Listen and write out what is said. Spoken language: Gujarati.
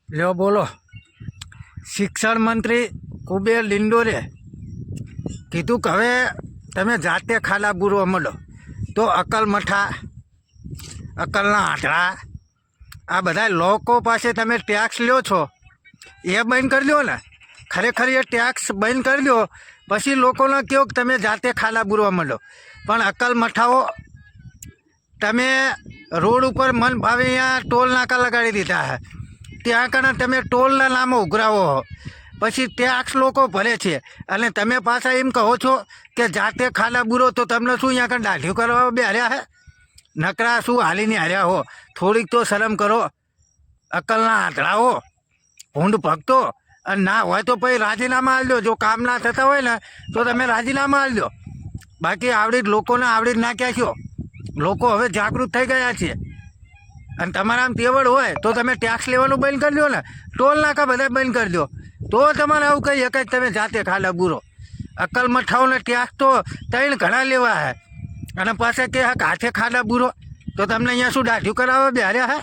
લ્યો બોલો. શિક્ષણ મંત્રી કુબેર લિંડોરે કીધું કે હવે તમે જાતે ખાડા બૂરવા મળો તો અકલ મઠા, અકલના આંધળા, આ બધા લોકો પાસે તમે ટેક્સ લ્યો છો એ બંધ કરી દો ને. ખરેખર એ ટેક્સ બંધ કરી દો, પછી લોકોને કહો કે તમે જાતે ખાડા બૂરવા મળો. પણ અકલ મઠાઓ, તમે રોડ ઉપર મન ભાવે અહીંયા ટોલ નાકા લગાડી દીધા હે, ત્યાં કણે તમે ટોલના નામો ઉઘરાવો હો, પછી ટેક્સ લોકો ભરે છે અને તમે પાછા એમ કહો છો કે જાતે ખાડા બૂરો. તો તમને શું અહીંયા કણ દાઢીઓ કરવા બેહર્યા હે? નકરા શું હાલીને હાર્યા હો? થોડીક તો શરમ કરો. અકલના આંધળા હો, ભૂંડ ભક્તો. અને ના હોય તો પછી રાજીનામા આલી દો. જો કામ ના થતા હોય ને તો તમે રાજીનામા આલી દો. બાકી આવડી લોકોને આવડી નાખ્યા છો. લોકો હવે જાગૃત થઈ ગયા છે અને તમારા આમ તેવડ હોય તો તમે ટેક્સ લેવાનું બંધ કરી દો ને, ટોલ નાકા બધા બંધ કરી દો, તો તમારે આવું કહી શકાય તમે જાતે ખાડા બૂરો. અકલ મઠાઓને ટેક્સ તો ત્રણ ઘણા લેવા હે અને પાછા કે હાથે ખાડા બૂરો. તો તમને અહીંયા શું દાઢ્યું કરાવવા બેહાર્યા હે?